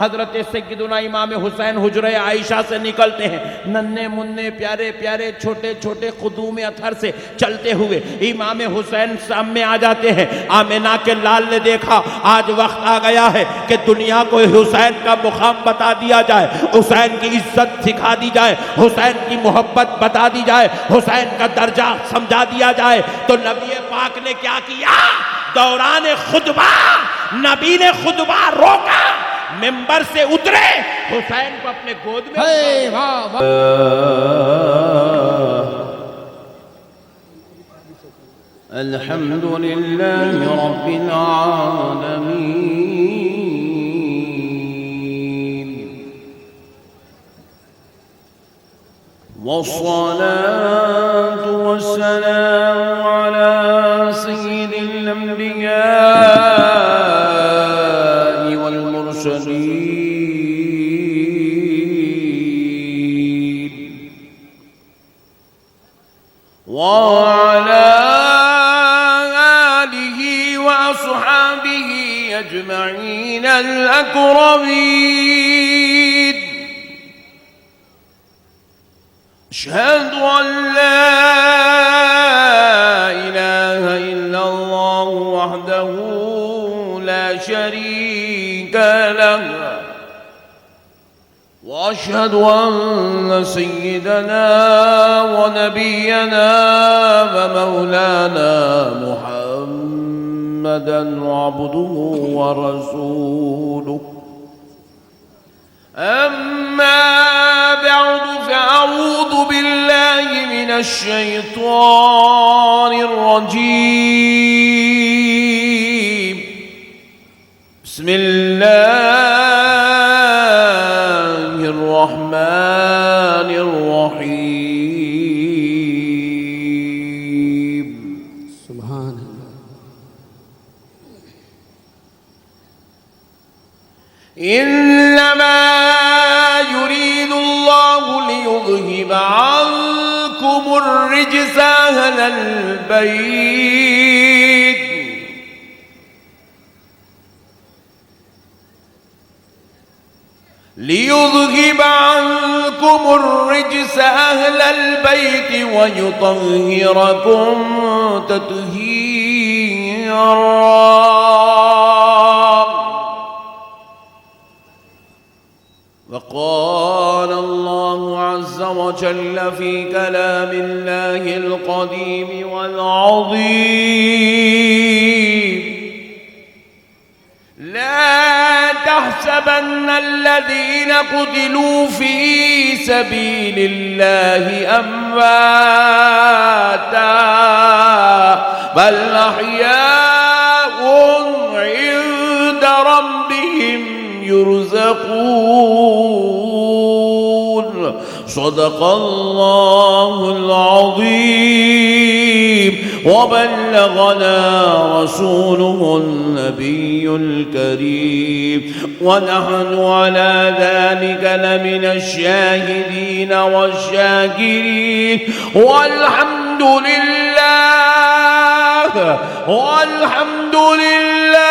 حضرت سیدنا امام حسین حجرہ عائشہ سے نکلتے ہیں، ننھے منھے پیارے پیارے چھوٹے چھوٹے قدوم اطہر سے چلتے ہوئے امام حسین سامنے آ جاتے ہیں۔ آمنہ کے لال نے دیکھا آج وقت آ گیا ہے کہ دنیا کو حسین کا مقام بتا دیا جائے، حسین کی عزت سکھا دی جائے، حسین کی محبت بتا دی جائے، حسین کا درجہ سمجھا دیا جائے۔ تو نبی پاک نے کیا کیا؟ دوران خطبہ نبی نے خطبہ روکا، ممبر سے اترے، حسین کو اپنے گود میں الحمد للہ رب العالمین والصلاة والسلام على سید الانبیاء وعلى آله وأصحابه أجمعين الأكرمين أشهد أن لا إله إلا الله وحده لا شريك له وأشهد أن سيدنا ونبينا ومولانا محمدا عبده ورسوله أما بعد فأعوذ بالله من الشيطان الرجيم بسم الله الرحمن الرحيم سبحان الله إنما يريد الله ليذهب عنكم الرجس أهل البيت ليذهب عنكم الرجس أهل البيت ويطهركم تطهيرا وقال الله عز وجل في كلام الله القديم والعظيم لا تحسبن الذين قتلوا في سبيل الله أمواتا بل أحياء عند ربهم يرزقون صدق الله العظيم وبلغنا رسوله النبي الكريم ونحن على ذلك لمن الشاهدين والشاكرين والحمد لله والحمد لله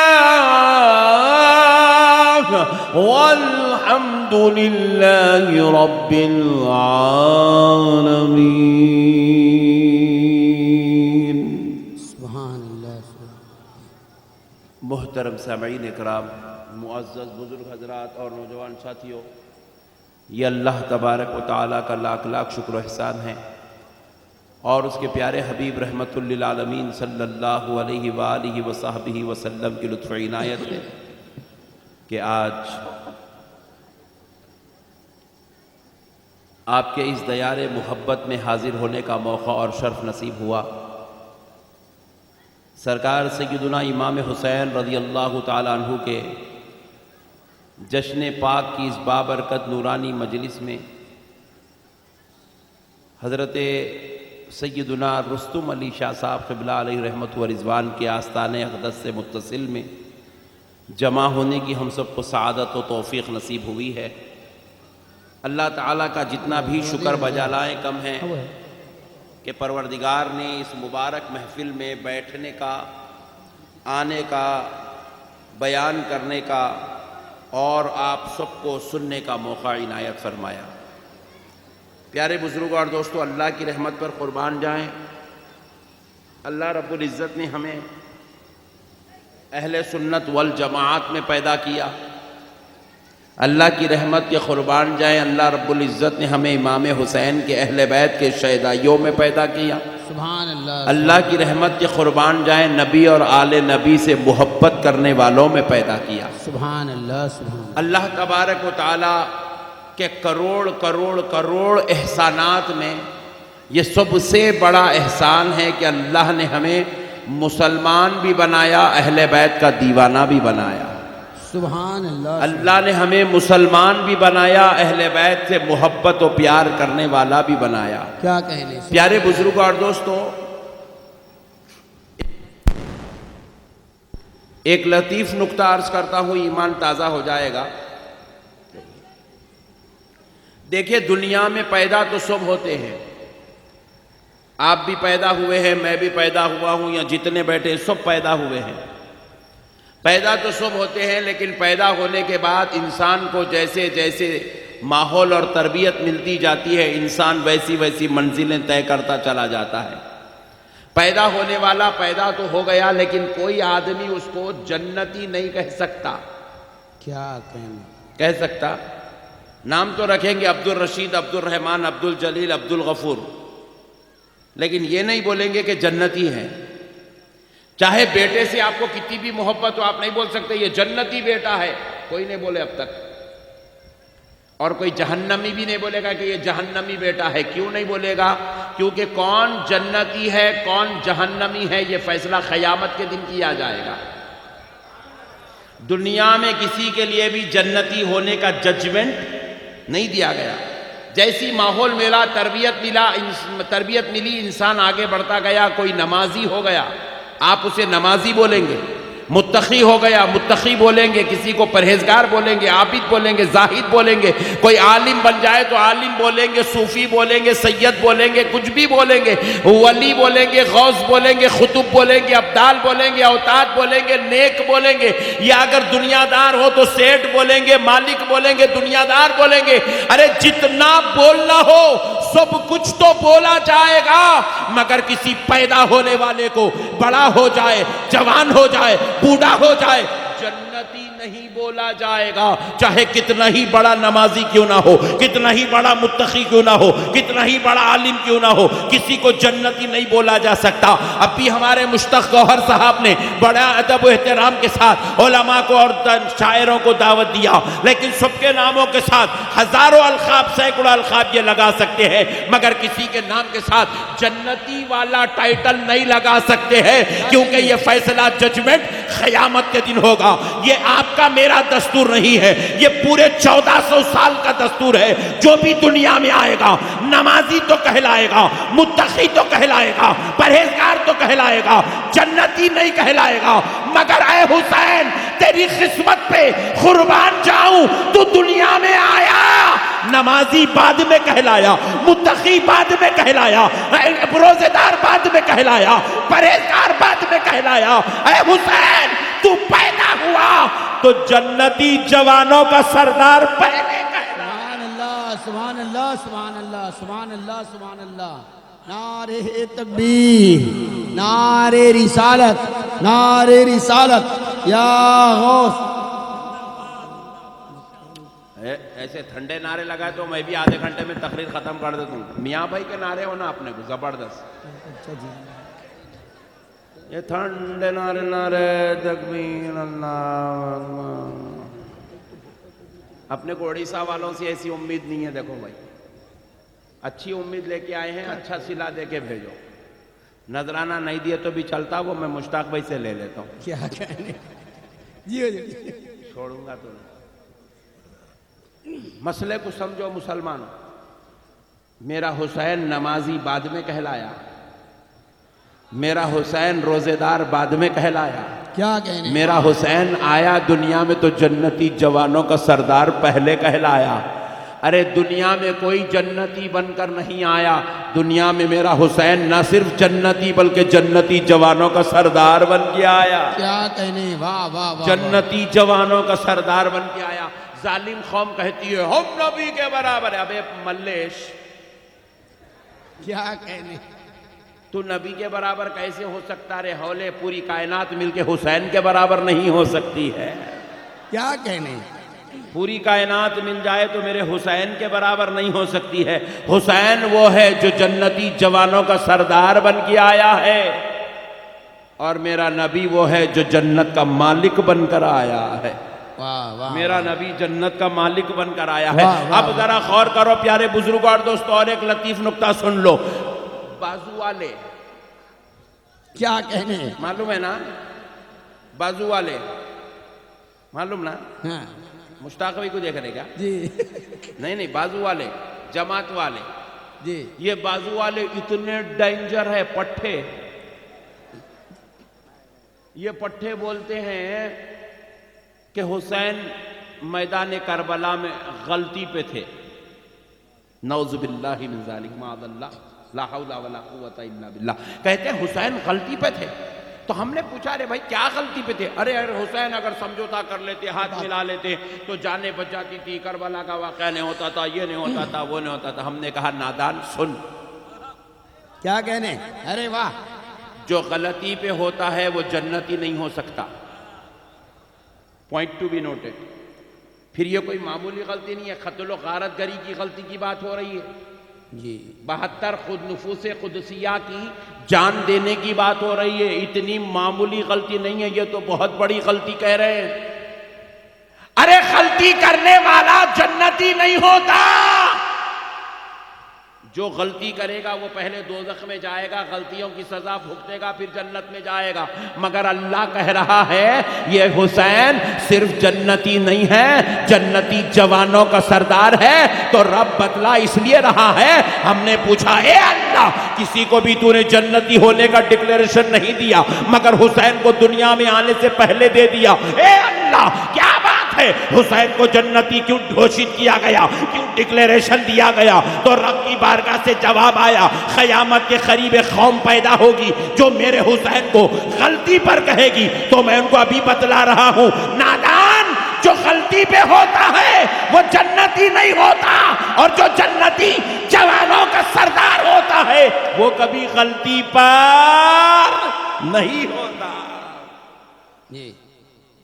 والحمد لله رب العالمين سبحان اللہ۔ محترم سامعین اکرام، معزز بزرگ حضرات اور نوجوان ساتھیوں، یہ اللہ تبارک و تعالیٰ کا لاکھ لاکھ شکر و احسان ہے اور اس کے پیارے حبیب رحمت للعالمین صلی اللہ علیہ وآلہ وصحبہ وسلم کی لطف عنایت ہے کہ آج آپ کے اس دیار محبت میں حاضر ہونے کا موقع اور شرف نصیب ہوا۔ سرکار سیدنا امام حسین رضی اللہ تعالیٰ عنہ کے جشن پاک کی اس بابرکت نورانی مجلس میں حضرت سیدنا رستم علی شاہ صاحب قبلہ علیہ رحمت و رضوان کے آستان اقدس سے متصل میں جمع ہونے کی ہم سب کو سعادت و توفیق نصیب ہوئی ہے۔ اللہ تعالیٰ کا جتنا بھی شکر بجا لائیں کم ہے کہ پروردگار نے اس مبارک محفل میں بیٹھنے کا، آنے کا، بیان کرنے کا اور آپ سب کو سننے کا موقع عنایت فرمایا۔ پیارے بزرگوں اور دوستو، اللہ کی رحمت پر قربان جائیں، اللہ رب العزت نے ہمیں اہل سنت والجماعت میں پیدا کیا۔ اللہ کی رحمت کے قربان جائیں، اللہ رب العزت نے ہمیں امام حسین کے اہل بیت کے شہدائیوں میں پیدا کیا۔ سبحان اللہ۔ اللہ کی رحمت کے قربان جائیں، نبی اور آل نبی سے محبت کرنے والوں میں پیدا کیا۔ سبحان اللہ۔ سبحان اللہ تبارک و تعالی کے کروڑ کروڑ کروڑ احسانات میں یہ سب سے بڑا احسان ہے کہ اللہ نے ہمیں مسلمان بھی بنایا، اہل بیت کا دیوانہ بھی بنایا۔ سبحان اللہ۔ اللہ نے ہمیں مسلمان بھی بنایا، اہل بیت سے محبت و پیار کرنے والا بھی بنایا۔ کیا کہنے۔ پیارے بزرگوں اور دوستو، ایک لطیف نکتہ عرض کرتا ہوں، ایمان تازہ ہو جائے گا۔ دیکھیے، دنیا میں پیدا تو سب ہوتے ہیں، آپ بھی پیدا ہوئے ہیں، میں بھی پیدا ہوا ہوں، یا جتنے بیٹھے سب پیدا ہوئے ہیں۔ پیدا تو سب ہوتے ہیں، لیکن پیدا ہونے کے بعد انسان کو جیسے جیسے ماحول اور تربیت ملتی جاتی ہے، انسان ویسی ویسی منزلیں طے کرتا چلا جاتا ہے۔ پیدا ہونے والا پیدا تو ہو گیا، لیکن کوئی آدمی اس کو جنتی نہیں کہہ سکتا۔ کیا کہنے۔ کہہ سکتا؟ نام تو رکھیں گے عبد الرشید، عبد الرحمن، عبد الجلیل، عبد الغفور، لیکن یہ نہیں بولیں گے کہ جنتی ہیں۔ چاہے بیٹے سے آپ کو کتنی بھی محبت ہو، آپ نہیں بول سکتے یہ جنتی بیٹا ہے، کوئی نہیں بولے اب تک۔ اور کوئی جہنمی بھی نہیں بولے گا کہ یہ جہنمی بیٹا ہے۔ کیوں نہیں بولے گا؟ کیونکہ کون جنتی ہے کون جہنمی ہے یہ فیصلہ قیامت کے دن کیا جائے گا۔ دنیا میں کسی کے لیے بھی جنتی ہونے کا ججمنٹ نہیں دیا گیا۔ جیسی ماحول ملا، تربیت ملی، انسان آگے بڑھتا گیا، کوئی نمازی ہو گیا، آپ اسے نمازی بولیں گے، متقی ہو گیا متقی بولیں گے، کسی کو پرہیزگار بولیں گے، عابد بولیں گے، زاہد بولیں گے، کوئی عالم بن جائے تو عالم بولیں گے، صوفی بولیں گے، سید بولیں گے، کچھ بھی بولیں گے، ولی بولیں گے، غوث بولیں گے، خطب بولیں گے، ابدال بولیں گے، اوتاد بولیں گے، نیک بولیں گے، یا اگر دنیا دار ہو تو سیٹ بولیں گے، مالک بولیں گے، دنیا دار بولیں گے۔ ارے جتنا بولنا ہو سب کچھ تو بولا جائے گا، مگر کسی پیدا ہونے والے کو بڑا ہو جائے، جوان ہو جائے، بوڑھا ہو جائے، جنتی نہیں بولا جائے گا، چاہے کتنا ہی بڑا نمازی کیوں نہ ہو، کتنا ہی بڑا متقی کیوں نہ ہو، کتنا ہی بڑا عالم کیوں نہ ہو، کسی کو جنتی نہیں بولا جا سکتا۔ اب بھی ہمارے مشتاق گوہر صاحب نے بڑا ادب و احترام کے ساتھ علماء کو اور شاعروں کو دعوت دیا، لیکن سب کے ناموں کے ساتھ ہزاروں القاب، سینکڑوں القاب یہ لگا سکتے ہیں، مگر کسی کے نام کے ساتھ جنتی والا ٹائٹل نہیں لگا سکتے ہیں، کیونکہ یہ فیصلہ ججمنٹ قیامت کے دن ہوگا۔ یہ آپ کا میرا دستور نہیں ہے، یہ پورے 1400 سال کا دستور ہے۔ جو بھی دنیا میں آئے گا نمازی تو کہلائے گا، متقی تو کہلائے گا، پرہیزگار تو کہلائے گا، جنتی نہیں کہلائے گا۔ مگر اے حسین، تیری قسمت پہ قربان جاؤں، تو دنیا میں آیا، نمازی بعد میں کہلایا، متقی بعد میں کہلایا، روزے دار بعد میں کہلایا، پرہیزگار بعد میں کہلایا۔ اے حسین، تو پیدا ہوا تو جنتی جوانوں کا سردار پہلے کہلایا۔ سبحان اللہ، سبحان اللہ، سبحان اللہ، سبحان اللہ۔ نعرہ تکبیر، نعرہ رسالت، نعرہ رسالت، یا غوث۔ ایسے ٹھنڈے نعرے لگائے تو میں بھی آدھے گھنٹے میں تقریر ختم کر دیتا ہوں۔ میاں بھائی کے نعرے ہونا اپنے کو زبردست، یہ ٹھنڈے نعرے، نعرے تکبیر، اللہ اکبر۔ اپنے کو اڑیسہ والوں سے ایسی امید نہیں ہے۔ دیکھو بھائی، اچھی امید لے کے آئے ہیں، اچھا صلہ دے کے بھیجو۔ نذرانہ نہیں دیے تو بھی چلتا، وہ میں مشتاق بھائی سے لے لیتا ہوں، کیا کہنے۔ جی چھوڑوں گا تو نہیں۔ مسئلے کو سمجھو مسلمانوں، میرا حسین نمازی بعد میں کہلایا، میرا حسین روزے دار بعد میں کہلایا، کیا کہنے۔ میرا حسین آیا دنیا میں تو جنتی جوانوں کا سردار پہلے کہلایا۔ ارے دنیا میں کوئی جنتی بن کر نہیں آیا، دنیا میں میرا حسین نہ صرف جنتی بلکہ جنتی جوانوں کا سردار بن کے آیا، کیا کہنے، واہ واہ واہ، جنتی جوانوں کا سردار بن کے آیا۔ ظالم قوم کہتی ہے ہم نبی کے برابر ہے، ابے ملیش کیا کہنے، تو نبی کے برابر کیسے ہو سکتا رے ہولے، پوری کائنات مل کے حسین کے برابر نہیں ہو سکتی ہے، کیا کہنے، پوری کائنات مل جائے تو میرے حسین کے برابر نہیں ہو سکتی ہے۔ حسین وہ ہے جو جنتی جوانوں کا سردار بن کے آیا ہے، اور میرا نبی وہ ہے جو جنت کا مالک بن کر آیا ہے، واہ واہ، میرا نبی جنت کا مالک بن کر آیا ہے۔ واہ واہ اب ذرا غور کرو پیارے بزرگوں اور دوستو، اور ایک لطیف نکتہ سن لو۔ بازو والے کیا کہنے، معلوم ہے نا، بازو والے معلوم نا، ہاں مشتاق بھائی کو دیکھ رہے کیا؟ جی نہیں بازو والے، جماعت والے، جی، یہ بازو والے اتنے ڈینجر ہے، پٹھے، یہ پٹھے بولتے ہیں کہ حسین میدان کربلا میں غلطی پہ تھے، نعوذ باللہ من ذالک، معاذ اللہ، لا حول ولا قوت الا باللہ، کہتے ہیں حسین غلطی پہ تھے۔ تو ہم نے پوچھا ارے بھائی کیا غلطی پہ تھے؟ ارے حسین اگر سمجھوتا کر لیتے، ہاتھ ملا لیتے تو جانیں بچ جاتی تھی، کربلا کا واقعہ نہیں ہوتا تھا، یہ نہیں ہوتا تھا، وہ نہیں ہوتا تھا۔ ہم نے کہا نادان سن، کیا کہنے، ارے واہ، جو غلطی پہ ہوتا ہے وہ جنتی نہیں ہو سکتا، پوائنٹ ٹو بی نوٹڈ۔ پھر یہ کوئی معمولی غلطی نہیں ہے، قتل و غارت گری کی غلطی کی بات ہو رہی ہے، جی 72 خود نفوس قدسیہ کی جان دینے کی بات ہو رہی ہے، اتنی معمولی غلطی نہیں ہے، یہ تو بہت بڑی غلطی کہہ رہے ہیں۔ ارے غلطی کرنے والا جنتی نہیں ہوتا، جو غلطی کرے گا وہ پہلے دوزخ میں جائے گا، غلطیوں کی سزا بھگتے گا، پھر جنت میں جائے گا۔ مگر اللہ کہہ رہا ہے یہ حسین صرف جنتی نہیں ہے، جنتی جوانوں کا سردار ہے۔ تو رب بتلا اس لیے رہا ہے، ہم نے پوچھا اے اللہ کسی کو بھی تو نے جنتی ہونے کا ڈکلیریشن نہیں دیا، مگر حسین کو دنیا میں آنے سے پہلے دے دیا، اے اللہ کیا بات ہے، حسین کو جنتی کیوں گھوشت کیا گیا، کیوں ڈکلیریشن دیا گیا؟ تو رب کی بارگاہ سے جواب آیا، قیامت کے قریب قوم پیدا ہوگی جو میرے حسین کو غلطی پر کہے گی، تو میں ان کو ابھی بتلا رہا ہوں، نادان جو غلطی پہ ہوتا ہے وہ جنتی نہیں ہوتا، اور جو جنتی جوانوں کا سردار ہوتا ہے وہ کبھی غلطی پر نہیں ہوتا۔ جی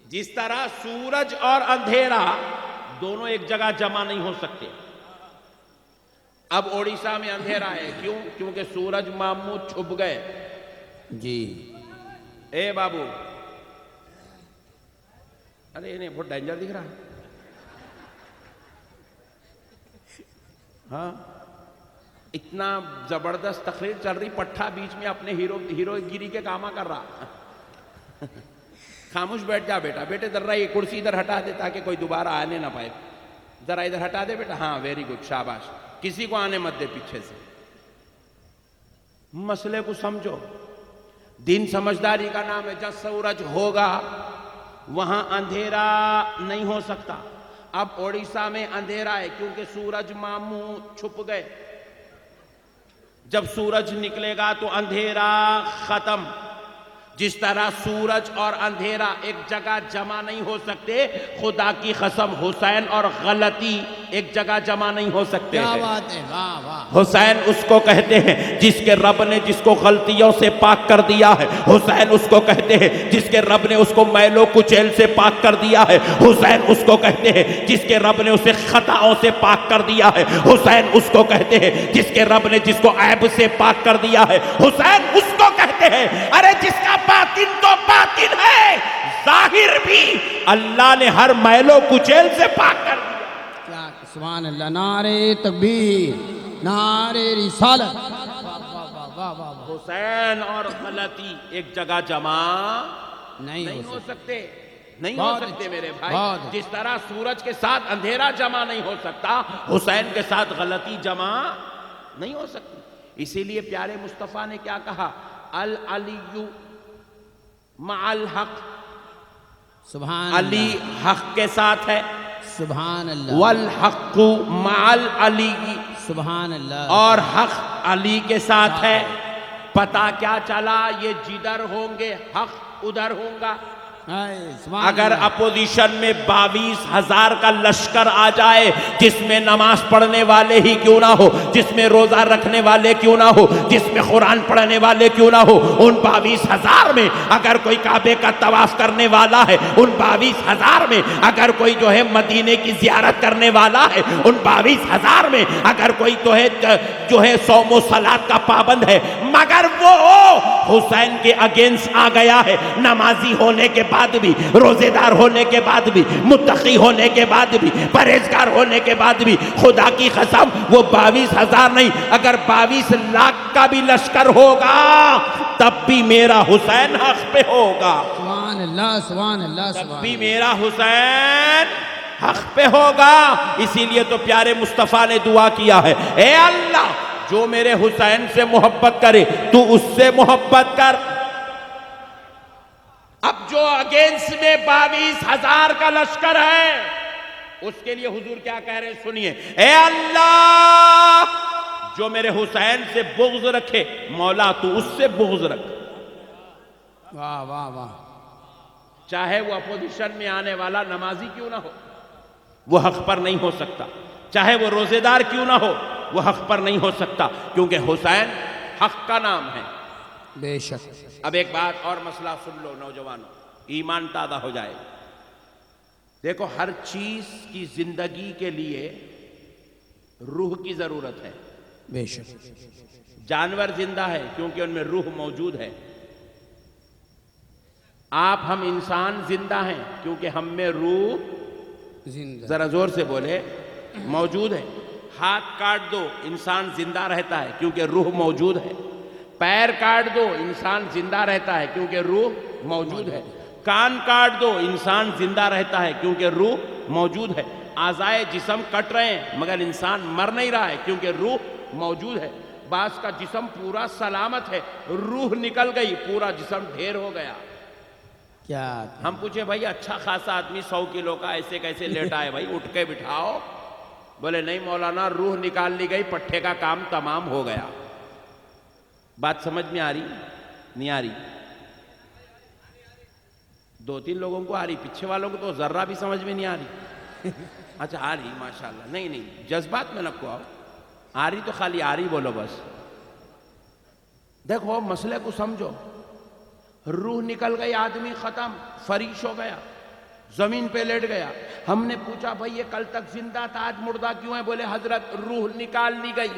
جس طرح سورج اور اندھیرا دونوں ایک جگہ جمع نہیں ہو سکتے۔ اب اوڑیسہ میں اندھیرا ہے، کیوں؟ کیونکہ سورج ماموں چھپ گئے۔ جی اے بابو، ارے انہیں بہت ڈینجر دکھ رہا ہے، ہاں اتنا زبردست تقریر چل رہی، پٹھا بیچ میں اپنے ہیرو گیری کے کاما کر رہا۔ خاموش بیٹھ جا بیٹا، بیٹے ذرا یہ کرسی ادھر ہٹا دے تاکہ کوئی دوبارہ آنے نہ پائے، ذرا ادھر ہٹا دے بیٹا، ہاں ویری گڈ، شاباش، کسی کو آنے مت دے پیچھے سے۔ مسئلے کو سمجھو، دین سمجھداری کا نام ہے، جب سورج ہوگا وہاں اندھیرا نہیں ہو سکتا۔ اب اوڑیسہ میں اندھیرا ہے کیونکہ سورج ماموں چھپ گئے، جب سورج نکلے گا تو اندھیرا ختم۔ جس طرح سورج اور اندھیرا ایک جگہ جمع نہیں ہو سکتے، خدا کی قسم حسین اور غلطی ایک جگہ جمع نہیں ہو سکتے کیا ہیں۔ بات ہے، واہ واہ، حسین اس کو کہتے ہیں جس کے رب نے جس کو غلطیوں سے پاک کر دیا ہے، حسین اس کو کہتے ہیں جس کے رب نے اس کو میل و کچیل سے پاک کر دیا ہے، حسین اس کو کہتے ہیں جس کے رب نے اسے خطاؤں سے پاک کر دیا ہے، حسین اس کو کہتے ہیں جس کے رب نے جس کو عیب سے پاک کر دیا ہے، حسین اس کو کہتے ہیں ارے جس کا باطن تو باطن ہے، ظاہر بھی اللہ نے ہر میل و کچیل سے پاک کر دیا۔ کیا سبحان اللہ، نعرہ تکبیر، نعرہ رسالت، واہ واہ واہ واہ واہ، حسین اور غلطی ایک جگہ جمع نہیں ہو سکتے، نہیں ہو سکتے میرے بھائی۔ جس طرح سورج کے ساتھ اندھیرا جمع نہیں ہو سکتا، حسین کے ساتھ غلطی جمع نہیں ہو سکتی۔ اسی لیے پیارے مصطفیٰ نے کیا کہا، العلی مع الحق، سبحان علی اللہ، حق کے ساتھ ہے، سبحان اللہ والحق مع العلی، سبحان اللہ اور حق علی کے ساتھ ہے۔ پتہ کیا چلا؟ یہ جدھر ہوں گے حق ادھر ہوگا۔ سبحان اگر اللہ۔ اپوزیشن میں 22,000 کا لشکر آ جائے، جس میں نماز پڑھنے والے ہی کیوں نہ ہو، جس میں روزہ رکھنے والے کیوں نہ ہو، جس میں قرآن پڑھنے والے کیوں نہ ہو، ان 22,000 میں اگر کوئی کعبے کا طواف کرنے والا ہے، ان 22,000 میں اگر کوئی جو ہے مدینے کی زیارت کرنے والا ہے، ان 22,000 میں اگر کوئی جو ہے صوم و صلات کا پابند ہے، مگر وہ حسین کے اگینسٹ آ گیا ہے، نمازی ہونے کے بعد بھی، روزے دار ہونے کے بعد بھی، متقی ہونے کے بعد بھی، پرہیزگار ہونے کے بعد بھی، خدا کی قسم وہ 22,000 نہیں، اگر 22 لاکھ کا بھی لشکر ہوگا تب بھی میرا حسین حق پہ ہوگا، سبحان اللہ سبحان اللہ تب سبحان بھی میرا حسین حق پہ ہوگا۔ اسی لیے تو پیارے مصطفیٰ نے دعا کیا ہے، اے اللہ جو میرے حسین سے محبت کرے تو اس سے محبت کر۔ اب جو اگینسٹ میں 22,000 کا لشکر ہے، اس کے لیے حضور کیا کہہ رہے ہیں سنیے، اے اللہ جو میرے حسین سے بغض رکھے مولا تو اس سے بغض رکھ، واہ واہ واہ، چاہے وہ اپوزیشن میں آنے والا نمازی کیوں نہ ہو، وہ حق پر نہیں ہو سکتا، چاہے وہ روزے دار کیوں نہ ہو، وہ حق پر نہیں ہو سکتا، کیونکہ حسین حق کا نام ہے۔ بے شک۔ اب ایک بات اور مسئلہ سن لو نوجوانوں، ایمان تازہ ہو جائے۔ دیکھو ہر چیز کی زندگی کے لیے روح کی ضرورت ہے۔ بے شک۔ جانور زندہ ہے کیونکہ ان میں روح موجود ہے، آپ ہم انسان زندہ ہیں کیونکہ ہم میں روح، زندہ، ذرا زور سے بولے، موجود ہے۔ ہاتھ کاٹ دو انسان زندہ رہتا ہے کیونکہ روح موجود ہے، پیر کاٹ دو انسان زندہ رہتا ہے کیونکہ روح موجود ہے، کان کاٹ دو انسان زندہ رہتا ہے کیونکہ روح موجود ہے، اعضائے جسم کٹ رہے ہیں مگر انسان مر نہیں رہا ہے کیونکہ روح موجود ہے، بعض کا جسم پورا سلامت ہے، روح نکل گئی پورا جسم ڈھیر ہو گیا۔ کیا ہم پوچھے بھائی اچھا خاصا آدمی 100 کلو کا ایسے کیسے لیٹا ہے بھائی، اٹھ کے بٹھاؤ، بولے نہیں مولانا روح نکال لی گئی، پٹھے کا کام تمام ہو گیا۔ بات سمجھ میں آ رہی نہیں آ رہی؟ 2-3 لوگوں کو آ رہی، پیچھے والوں کو تو ذرہ بھی سمجھ میں نہیں آ رہی۔ اچھا آ رہی ماشاءاللہ، نہیں جذبات میں نہ کو آؤ، آ رہی تو خالی آ رہی بولو بس۔ دیکھو مسئلے کو سمجھو، روح نکل گئی آدمی ختم، فریش ہو گیا، زمین پہ لیٹ گیا۔ ہم نے پوچھا بھائی یہ کل تک زندہ تھا آج مردہ کیوں ہے؟ بولے حضرت روح نکال لی گئی۔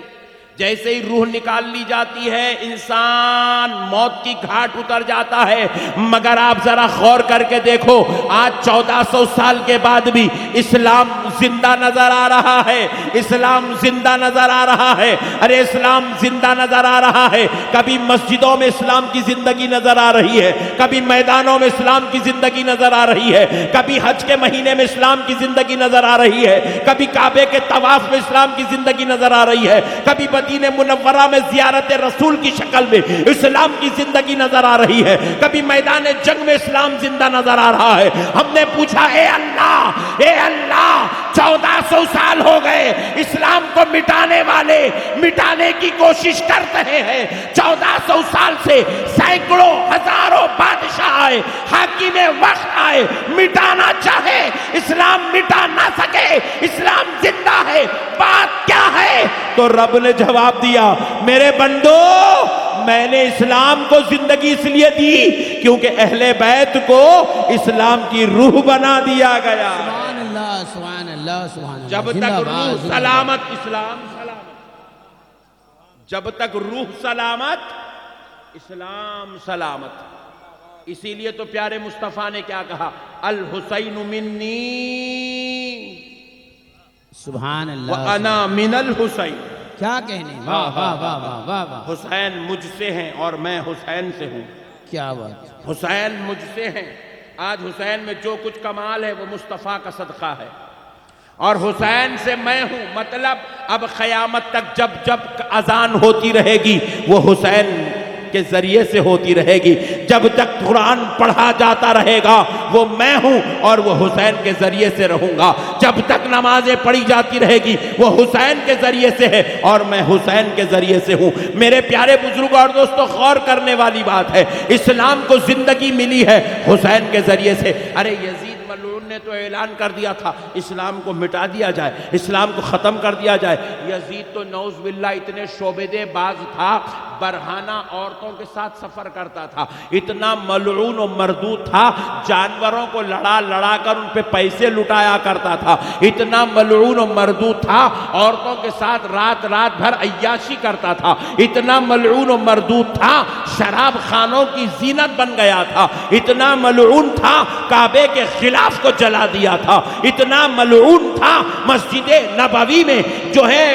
جیسے ہی روح نکال لی جاتی ہے انسان موت کی گھاٹ اتر جاتا ہے، مگر آپ ذرا غور کر کے دیکھو آج 1400 سال کے بعد بھی اسلام زندہ نظر آ رہا ہے، اسلام زندہ نظر آ رہا ہے۔ ارے اسلام زندہ نظر آ رہا ہے، کبھی مسجدوں میں اسلام کی زندگی نظر آ رہی ہے، کبھی میدانوں میں اسلام کی زندگی نظر آ رہی ہے، کبھی حج کے مہینے میں اسلام کی زندگی نظر آ رہی ہے، کبھی کعبے کے طواف میں اسلام کی زندگی نظر آ رہی ہے، کبھی مدینہ منورہ میں زیارت رسول کی شکل میں اسلام کی زندگی نظر آ رہی ہے، کبھی میدان جنگ میں اسلام زندہ نظر آ رہا ہے۔ ہم نے پوچھا اے اللہ 1400 سال ہو گئے اسلام کو مٹانے والے مٹانے کی کوشش کر رہے ہیں، 1400 سال سے سینکڑوں ہزاروں بادشاہ آئے، حاکم وقت آئے، مٹانا چاہے اسلام مٹا نہ سکے، اسلام زندہ ہے، بات کیا ہے؟ تو رب نے جواب دیا میرے بندو میں نے اسلام کو زندگی اس لیے دی کیونکہ اہل بیت کو اسلام کی روح بنا دیا گیا۔ سبحان اللہ سبحان اللہ سبحان اللہ، جب تک روح سلامت اسلام سلامت، جب تک روح سلامت اسلام سلامت۔ اسی لیے تو پیارے مصطفیٰ نے کیا کہا، الحسین منی سبحان اللہ، وَأَنَا مِنَ الْحُسَيْنِ۔ کیا کہنے، واہ واہ واہ واہ واہ واہ، حسین مجھ سے ہیں اور میں حسین سے ہوں، کیا بات، حسین مجھ سے ہیں۔ آج حسین میں جو کچھ کمال ہے وہ مصطفیٰ کا صدقہ ہے، اور حسین سے میں ہوں، مطلب اب قیامت تک جب جب اذان ہوتی رہے گی وہ حسین کے ذریعے سے ہوتی رہے گی. جب تک قرآن پڑھا جاتا رہے گا وہ میں ہوں اور وہ حسین کے ذریعے سے رہوں گا. جب تک نمازیں پڑھی جاتی رہے گی وہ حسین کے ذریعے سے ہے اور میں حسین کے ذریعے سے ہوں. میرے پیارے بزرگوں اور دوستوں، غور کرنے والی بات ہے، اسلام کو زندگی ملی ہے حسین کے ذریعے سے. ارے یزید ملعون نے تو اعلان کر دیا تھا اسلام کو مٹا دیا جائے، اسلام کو ختم کر دیا جائے. یزید تو نعوذ باللہ اتنے شعبدے باز تھا، برہانہ عورتوں کے ساتھ سفر کرتا تھا، اتنا ملعون و مردود تھا، جانوروں کو لڑا لڑا کر ان پہ پیسے لٹایا کرتا تھا، اتنا ملعون و مردود تھا، عورتوں کے ساتھ رات رات بھر عیاشی کرتا تھا، اتنا ملعون و مردود تھا، شراب خانوں کی زینت بن گیا تھا، اتنا ملعون تھا، کعبے کے خلاف کو جلا دیا تھا، اتنا ملعون تھا، مسجد نبوی میں جو ہے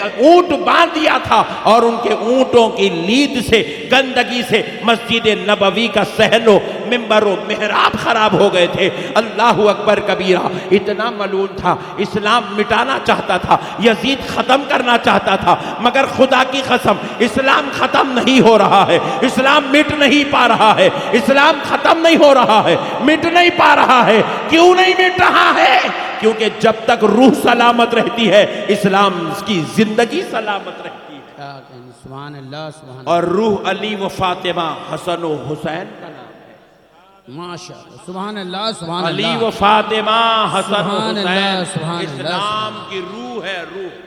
اونٹ باندھ دیا تھا اور ان کے اونٹوں کی لید سے، گندگی سے مسجد نبوی کا صحن و منبر و محراب خراب ہو گئے تھے. اللہ اکبر کبیرہ. اتنا ملعون تھا، اسلام مٹانا چاہتا تھا، یزید ختم کرنا چاہتا تھا، مگر خدا کی قسم اسلام ختم نہیں ہو رہا ہے، اسلام مٹ نہیں پا رہا ہے، اسلام ختم نہیں ہو رہا ہے، مٹ نہیں پا رہا ہے. کیوں نہیں مٹ رہا ہے؟ کیونکہ جب تک روح سلامت رہتی ہے اسلام کی زندگی سلامت رہتی ہے. کیا کہیں، سبحان اللہ سبحان اللہ. اور روح علی و فاطمہ، حسن و حسین کا نام ہے. ماشاء اللہ سبحان اللہ سبحان علی اللہ. و فاطمہ، حسن و سبحان اللہ، حسین سبحان اللہ، اسلام کی روح ہے، روح.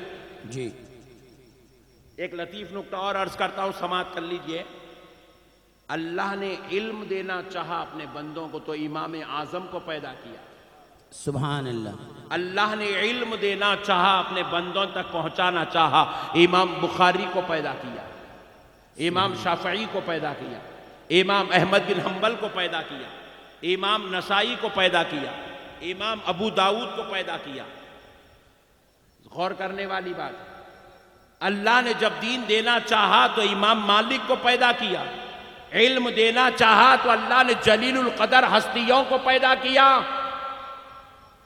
جی ایک لطیف نکتہ اور عرض کرتا ہوں، سماعت کر لیجئے. اللہ نے علم دینا چاہا اپنے بندوں کو تو امام اعظم کو پیدا کیا. سبحان اللہ. اللہ نے علم دینا چاہا، اپنے بندوں تک پہنچانا چاہا، امام بخاری کو پیدا کیا، امام شافعی کو پیدا کیا، امام احمد بن حنبل کو پیدا کیا، امام نسائی کو پیدا کیا، امام ابو داؤد کو پیدا کیا. غور کرنے والی بات، اللہ نے جب دین دینا چاہا تو امام مالک کو پیدا کیا، علم دینا چاہا تو اللہ نے جلیل القدر ہستیوں کو پیدا کیا،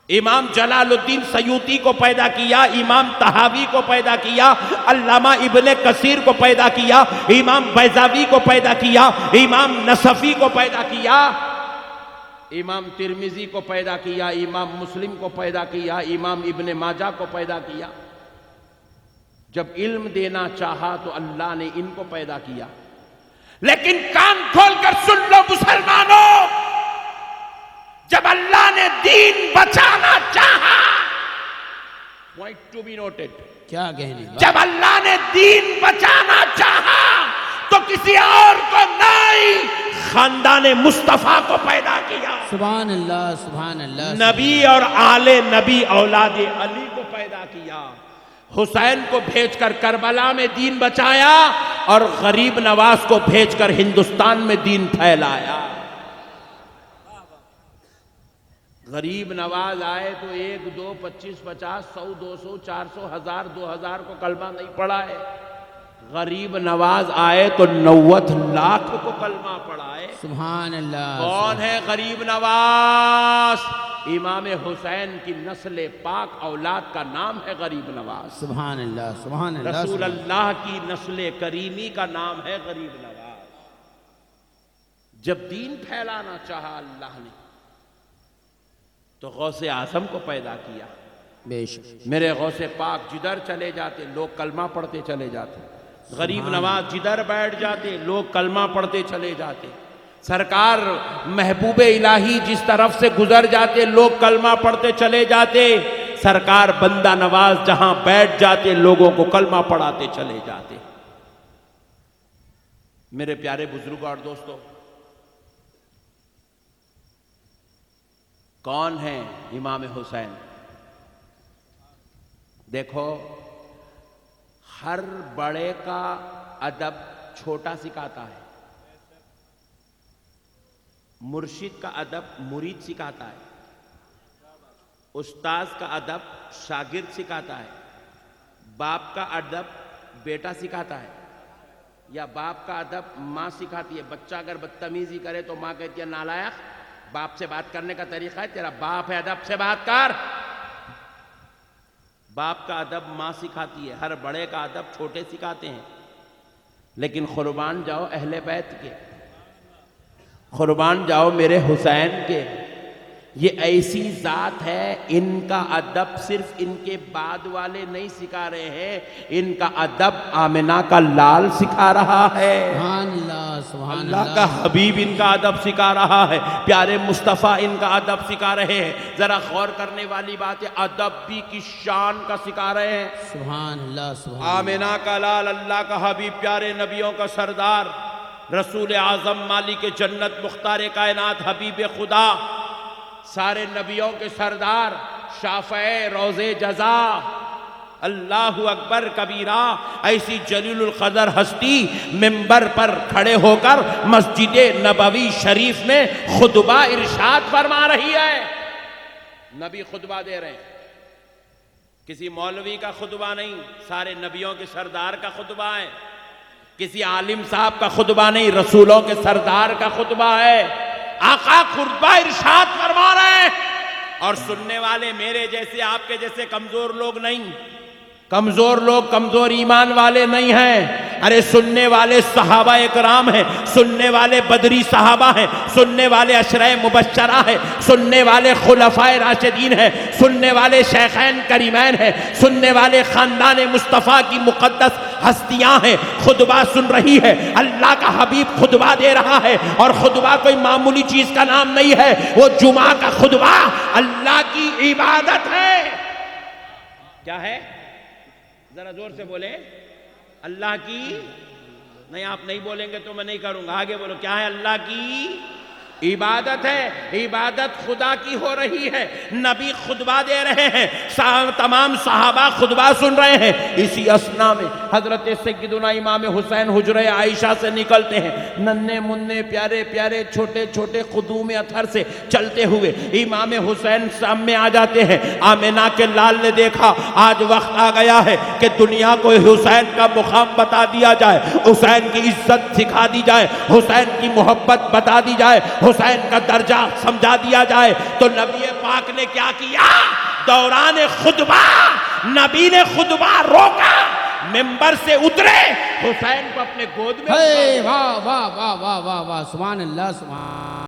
امام جلال الدین سیوطی کو پیدا کیا، امام طحاوی کو پیدا کیا، علامہ ابن کثیر کو پیدا کیا، امام بیضاوی کو پیدا کیا، امام نصفی کو پیدا کیا، امام ترمذی کو پیدا کیا، امام مسلم کو پیدا کیا، امام ابن ماجہ کو پیدا کیا. جب علم دینا چاہا تو اللہ نے ان کو پیدا کیا. لیکن کان کھول کر سن لو مسلمانوں، جب اللہ نے دین بچانا چاہا، پوائنٹ ٹو بی نوٹڈ، کیا کہنے. جب اللہ نے دین بچانا چاہا تو کسی اور کو نہیں، خاندان مصطفیٰ کو پیدا کیا. سبحان اللہ سبحان اللہ. نبی اور آل نبی اولاد علی کو پیدا کیا. حسین کو بھیج کر کربلا میں دین بچایا اور غریب نواز کو بھیج کر ہندوستان میں دین پھیلایا. غریب نواز آئے تو 1 2 25 50 100 200 400 1000 2000 کو کلمہ نہیں پڑھا ہے. غریب نواز آئے تو 90 لاکھ کو کلمہ پڑھائے. سبحان اللہ. کون ہے غریب نواز؟ امام حسین کی نسل پاک اولاد کا نام ہے غریب نواز. سبحان اللہ سبحان اللہ. رسول اللہ کی نسل کریمی کا نام ہے غریب نواز. جب دین پھیلانا چاہا اللہ نے تو غوث اعظم کو پیدا کیا. بے شک. میرے غوث پاک جدھر چلے جاتے لوگ کلمہ پڑھتے چلے جاتے. غریب نواز جدھر بیٹھ جاتے لوگ کلمہ پڑھتے چلے جاتے. سرکار محبوب الہی جس طرف سے گزر جاتے لوگ کلمہ پڑھتے چلے جاتے. سرکار بندہ نواز جہاں بیٹھ جاتے لوگوں کو کلمہ پڑھاتے چلے جاتے. میرے پیارے بزرگوں اور دوستوں، کون ہیں امام حسین؟ دیکھو، ہر بڑے کا ادب چھوٹا سکھاتا ہے، مرشد کا ادب مرید سکھاتا ہے، استاذ کا ادب شاگرد سکھاتا ہے، باپ کا ادب بیٹا سکھاتا ہے، یا باپ کا ادب ماں سکھاتی ہے. بچہ اگر بدتمیزی کرے تو ماں کہتی ہے نالائق، باپ سے بات کرنے کا طریقہ ہے تیرا باپ ہے، ادب سے بات کر. باپ کا ادب ماں سکھاتی ہے، ہر بڑے کا ادب چھوٹے سکھاتے ہیں. لیکن قربان جاؤ اہل بیت کے، قربان جاؤ میرے حسین کے. یہ ایسی ذات ہے، ان کا ادب صرف ان کے بعد والے نہیں سکھا رہے ہیں، ان کا ادب آمنہ کا لال سکھا رہا ہے. سبحان اللہ سبحان اللہ کا حبیب ان کا ادب سکھا رہا ہے، پیارے مصطفیٰ ان کا ادب سکھا رہے ہیں. ذرا غور کرنے والی بات ہے، ادب بھی کی شان کا سکھا رہے ہیں. سبحان اللہ سبحان اللہ. آمنہ کا لال، اللہ کا حبیب، پیارے نبیوں کا سردار، رسول اعظم، مالک جنت، مختار کائنات، حبیب خدا، سارے نبیوں کے سردار، شافع روز جزا، اللہ اکبر کبیرہ. ایسی جلیل القدر ہستی منبر پر کھڑے ہو کر مسجد نبوی شریف میں خطبہ ارشاد فرما رہی ہے. نبی خطبہ دے رہے ہیں، کسی مولوی کا خطبہ نہیں، سارے نبیوں کے سردار کا خطبہ ہے. کسی عالم صاحب کا خطبہ نہیں، رسولوں کے سردار کا خطبہ ہے. آقا خطبہ ارشاد فرما رہے ہیں، اور سننے والے میرے جیسے، آپ کے جیسے کمزور لوگ نہیں. کمزور لوگ کمزور ایمان والے نہیں ہیں. ارے سننے والے صحابہ اکرام ہیں، سننے والے بدری صحابہ ہیں، سننے والے عشرہ مبشرہ ہیں، سننے والے خلفائے راشدین ہیں، سننے والے شیخین کریمین ہیں، سننے والے خاندان مصطفیٰ کی مقدس ہستیاں ہیں. خطبہ سن رہی ہے، اللہ کا حبیب خطبہ دے رہا ہے، اور خطبہ کوئی معمولی چیز کا نام نہیں ہے، وہ جمعہ کا خطبہ اللہ کی عبادت ہے. کیا ہے؟ ذرا زور سے بولیں. اللہ کی، نہیں آپ نہیں بولیں گے تو میں نہیں کروں گا، آگے بولو. کیا ہے؟ اللہ کی عبادت ہے. عبادت خدا کی ہو رہی ہے، نبی خطبہ دے رہے ہیں، تمام صحابہ خطبہ سن رہے ہیں. اسی اثنا میں حضرت سیدنا امام حسین حجرہ عائشہ سے نکلتے ہیں، ننھے منھے پیارے پیارے چھوٹے چھوٹے قدوم اطہر سے چلتے ہوئے امام حسین سامنے آ جاتے ہیں. آمنہ کے لال نے دیکھا آج وقت آ گیا ہے کہ دنیا کو حسین کا مقام بتا دیا جائے، حسین کی عزت سکھا دی جائے، حسین کی محبت بتا دی جائے، حسین کا درجہ سمجھا دیا جائے. تو نبی پاک نے کیا کیا؟ دوران خطبہ نبی نے خطبہ روکا، منبر سے اترے، حسین کو اپنے گود میں واہ واہ واہ واہ واہ واہ. سبحان اللہ سبحان